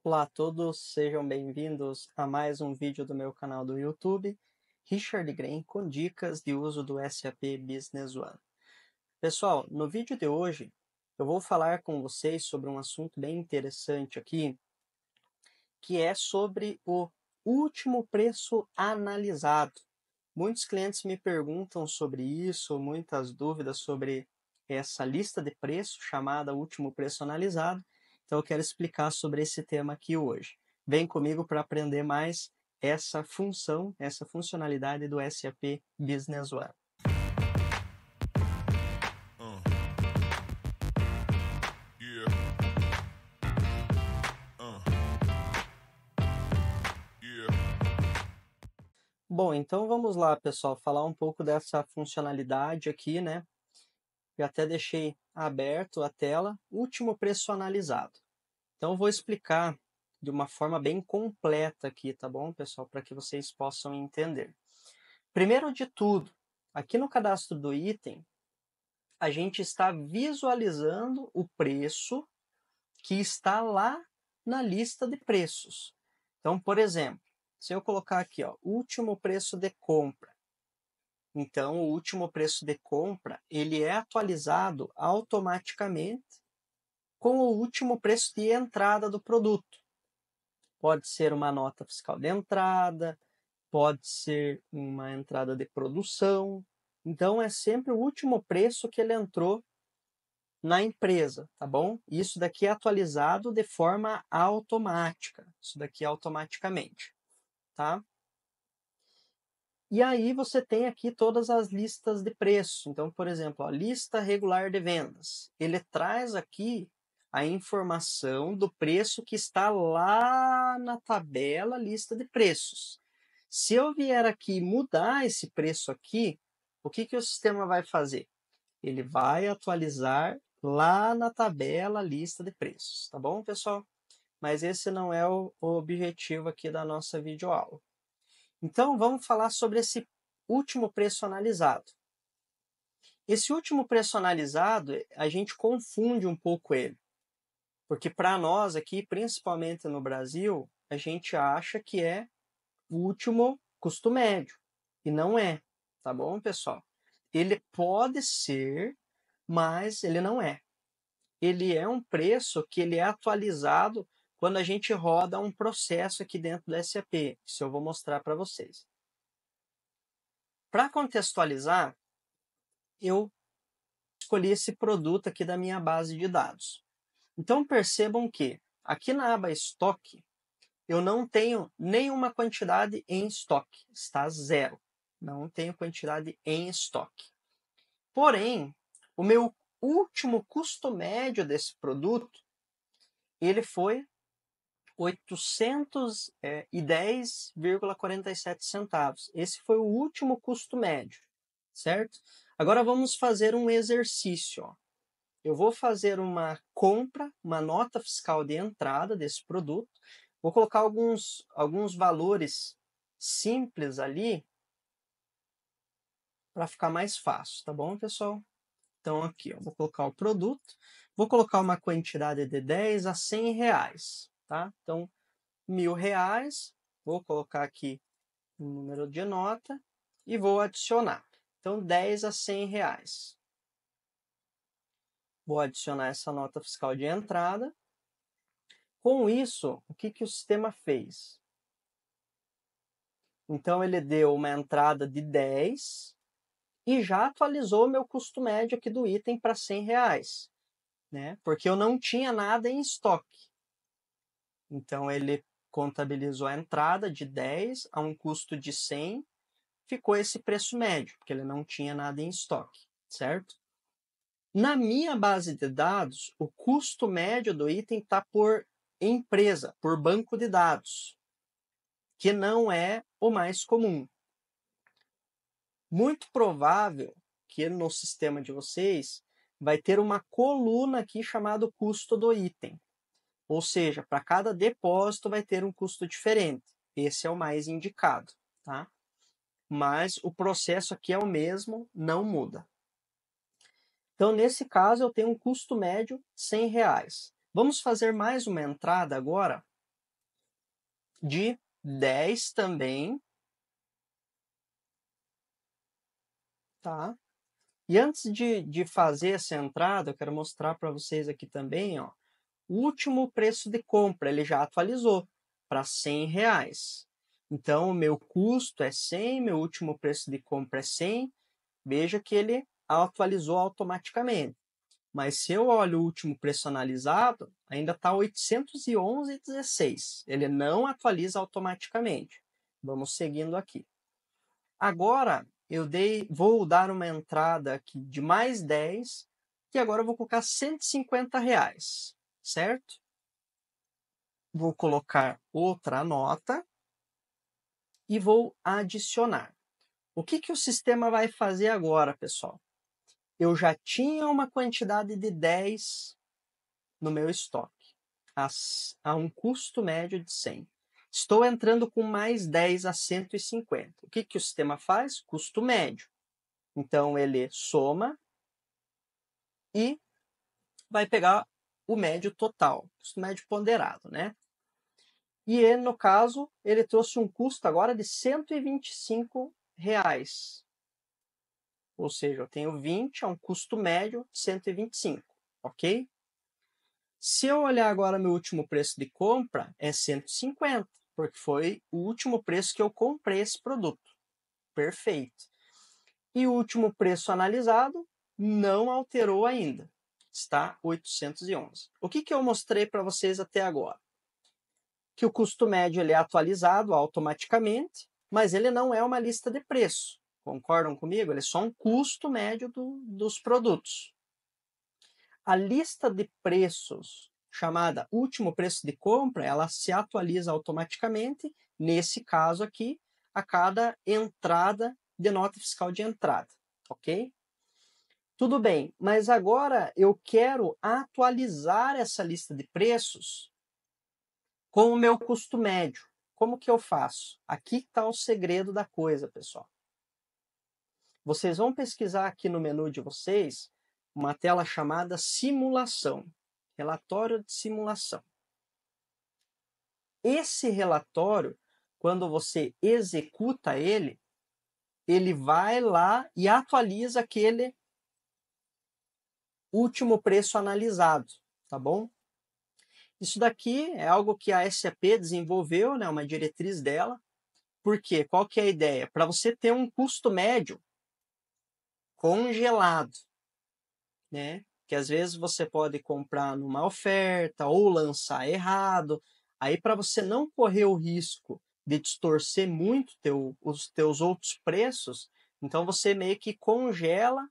Olá a todos, sejam bem-vindos a mais um vídeo do meu canal do YouTube, Richard Graham, com dicas de uso do SAP Business One. Pessoal, no vídeo de hoje eu vou falar com vocês sobre um assunto bem interessante aqui, que é sobre o último preço analisado. Muitos clientes me perguntam sobre isso, muitas dúvidas sobre essa lista de preços chamada último preço analisado. Então eu quero explicar sobre esse tema aqui hoje. Vem comigo para aprender mais essa função, essa funcionalidade do SAP Business One. Bom, então vamos lá, pessoal, falar um pouco dessa funcionalidade aqui, né? Eu até deixei aberto a tela, último preço analisado. Então eu vou explicar de uma forma bem completa aqui, tá bom, pessoal? Para que vocês possam entender. Primeiro de tudo, aqui no cadastro do item, a gente está visualizando o preço que está lá na lista de preços. Então, por exemplo, se eu colocar aqui, ó, último preço de compra. Então, o último preço de compra, ele é atualizado automaticamente com o último preço de entrada do produto. Pode ser uma nota fiscal de entrada, pode ser uma entrada de produção. Então, é sempre o último preço que ele entrou na empresa, tá bom? Isso daqui é atualizado de forma automática. Isso daqui automaticamente, tá? E aí você tem aqui todas as listas de preços. Então, por exemplo, a lista regular de vendas. Ele traz aqui a informação do preço que está lá na tabela lista de preços. Se eu vier aqui mudar esse preço aqui, o que o sistema vai fazer? Ele vai atualizar lá na tabela lista de preços, tá bom, pessoal? Mas esse não é o objetivo aqui da nossa videoaula. Então, vamos falar sobre esse último preço analisado. Esse último preço analisado, a gente confunde um pouco ele. Porque para nós aqui, principalmente no Brasil, a gente acha que é o último custo médio. E não é, tá bom, pessoal? Ele pode ser, mas ele não é. Ele é um preço que ele é atualizado quando a gente roda um processo aqui dentro do SAP. Isso eu vou mostrar para vocês. Para contextualizar, eu escolhi esse produto aqui da minha base de dados. Então percebam que aqui na aba estoque, eu não tenho nenhuma quantidade em estoque, está zero. Não tenho quantidade em estoque. Porém, o meu último custo médio desse produto, ele foi 810,47 centavos. Esse foi o último custo médio, certo? Agora vamos fazer um exercício. Ó. Eu vou fazer uma compra, uma nota fiscal de entrada desse produto. Vou colocar alguns valores simples ali para ficar mais fácil, tá bom, pessoal? Então aqui, ó, vou colocar o produto, vou colocar uma quantidade de 10 a 100 reais, tá? Então, R$ 1.000, vou colocar aqui o número de nota e vou adicionar. Então, 10 a 100 reais. Vou adicionar essa nota fiscal de entrada. Com isso, o que o sistema fez? Então, ele deu uma entrada de 10 e já atualizou o meu custo médio aqui do item para 100 reais, né? Porque eu não tinha nada em estoque. Então, ele contabilizou a entrada de 10 a um custo de 100, ficou esse preço médio, porque ele não tinha nada em estoque, certo? Na minha base de dados, o custo médio do item está por empresa, por banco de dados, que não é o mais comum. Muito provável que no sistema de vocês vai ter uma coluna aqui chamada custo do item. Ou seja, para cada depósito vai ter um custo diferente. Esse é o mais indicado, tá? Mas o processo aqui é o mesmo, não muda. Então, nesse caso, eu tenho um custo médio R$ 100. Vamos fazer mais uma entrada agora de 10 também, tá? E antes de fazer essa entrada, eu quero mostrar para vocês aqui também, ó, o último preço de compra, ele já atualizou para R$ 100. Então, o meu custo é 100, meu último preço de compra é 100. Veja que ele atualizou automaticamente. Mas se eu olho o último preço analisado, ainda está 811,16. Ele não atualiza automaticamente. Vamos seguindo aqui. Agora, vou dar uma entrada aqui de mais 10, que agora eu vou colocar R$ 150, certo? Vou colocar outra nota e vou adicionar. O que o sistema vai fazer agora, pessoal? Eu já tinha uma quantidade de 10 no meu estoque, a um custo médio de 100. Estou entrando com mais 10 a 150. O que o sistema faz? Custo médio. Então, ele soma e vai pegar o médio total, custo médio ponderado, né? E ele, no caso, ele trouxe um custo agora de R$ 125. Ou seja, eu tenho 20 a um custo médio de 125, ok? Se eu olhar agora meu último preço de compra, é 150, porque foi o último preço que eu comprei esse produto. Perfeito. E o último preço analisado não alterou ainda. Está 811. O que eu mostrei para vocês até agora? Que o custo médio ele é atualizado automaticamente, mas ele não é uma lista de preço. Concordam comigo? Ele é só um custo médio dos produtos. A lista de preços, chamada último preço de compra, ela se atualiza automaticamente, nesse caso aqui, a cada entrada de nota fiscal de entrada, ok? Tudo bem, mas agora eu quero atualizar essa lista de preços com o meu custo médio. Como que eu faço? Aqui está o segredo da coisa, pessoal. Vocês vão pesquisar aqui no menu de vocês uma tela chamada simulação, relatório de simulação. Esse relatório, quando você executa ele, ele vai lá e atualiza aquele último preço analisado, tá bom? Isso daqui é algo que a SAP desenvolveu, né, uma diretriz dela. Por quê? Qual que é a ideia? Para você ter um custo médio congelado, né? Que às vezes você pode comprar numa oferta ou lançar errado. Aí, para você não correr o risco de distorcer muito os teus outros preços, então você meio que congela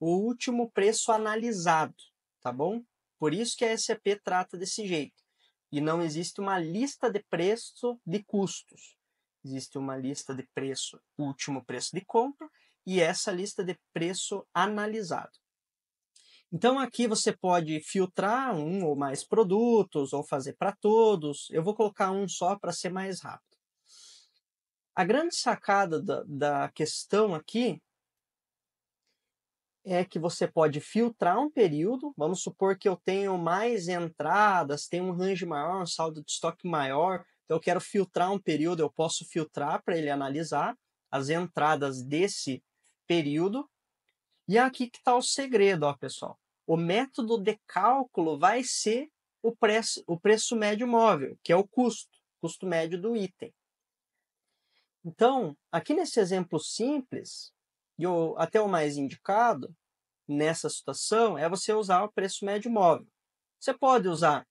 o último preço analisado, tá bom? Por isso que a SAP trata desse jeito. E não existe uma lista de preço de custos. Existe uma lista de preço, último preço de compra, e essa lista de preço analisado. Então, aqui você pode filtrar um ou mais produtos, ou fazer para todos. Eu vou colocar um só para ser mais rápido. A grande sacada da questão aqui é que você pode filtrar um período. Vamos supor que eu tenho mais entradas, tenho um range maior, um saldo de estoque maior. Então, eu quero filtrar um período, eu posso filtrar para ele analisar as entradas desse período. E aqui que está o segredo, ó, pessoal. O método de cálculo vai ser o preço médio móvel, que é o custo médio do item. Então, aqui nesse exemplo simples, e até o mais indicado nessa situação, é você usar o preço médio móvel. Você pode usar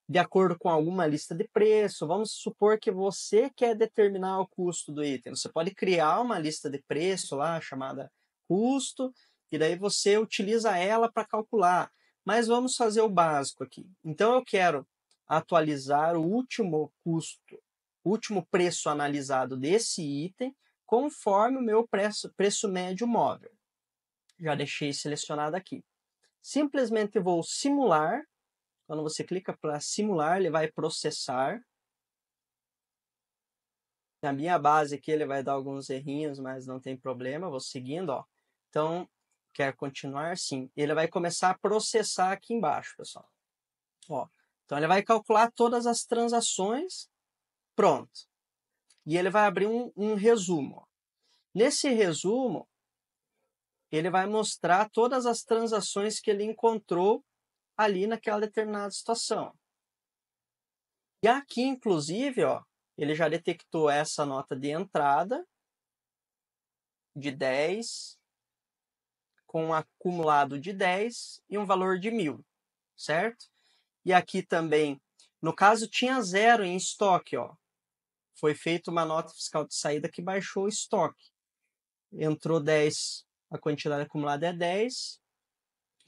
de acordo com alguma lista de preço. Vamos supor que você quer determinar o custo do item. Você pode criar uma lista de preço lá, chamada custo, e daí você utiliza ela para calcular. Mas vamos fazer o básico aqui. Então, eu quero atualizar o último custo, o último preço analisado desse item, conforme o meu preço médio móvel. Já deixei selecionado aqui. Simplesmente vou simular. Quando você clica para simular, ele vai processar. Na minha base aqui ele vai dar alguns errinhos, mas não tem problema, vou seguindo, ó. Então, quer continuar? Sim. Ele vai começar a processar aqui embaixo, pessoal. Ó. Então, ele vai calcular todas as transações Pronto. E ele vai abrir um resumo. Nesse resumo, ele vai mostrar todas as transações que ele encontrou ali naquela determinada situação. E aqui, inclusive, ó, ele já detectou essa nota de entrada de 10, com um acumulado de 10 e um valor de 1.000, certo? E aqui também, no caso, tinha 0 em estoque, ó. Foi feita uma nota fiscal de saída que baixou o estoque. Entrou 10, a quantidade acumulada é 10,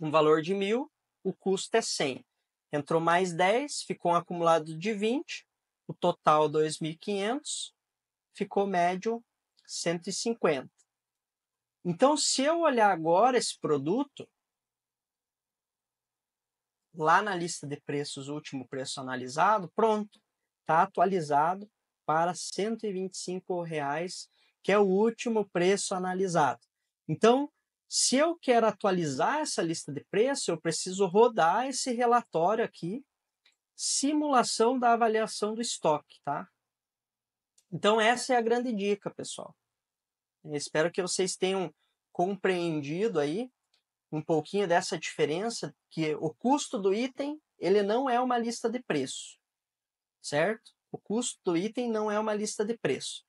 um valor de 1.000, o custo é 100. Entrou mais 10, ficou um acumulado de 20, o total 2.500, ficou médio 150. Então, se eu olhar agora esse produto, lá na lista de preços, o último preço analisado, pronto, está atualizado para R$ 125,00, que é o último preço analisado. Então, se eu quero atualizar essa lista de preço, eu preciso rodar esse relatório aqui, simulação da avaliação do estoque, tá? Então, essa é a grande dica, pessoal. Eu espero que vocês tenham compreendido aí um pouquinho dessa diferença, que o custo do item, ele não é uma lista de preço, certo? O custo do item não é uma lista de preço.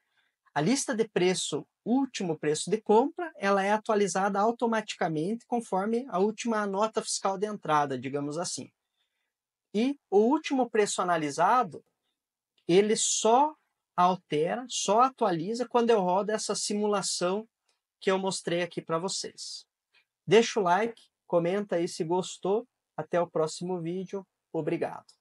A lista de preço, último preço de compra, ela é atualizada automaticamente conforme a última nota fiscal de entrada, digamos assim. E o último preço analisado, ele só altera, só atualiza quando eu rodo essa simulação que eu mostrei aqui para vocês. Deixa o like, comenta aí se gostou. Até o próximo vídeo. Obrigado.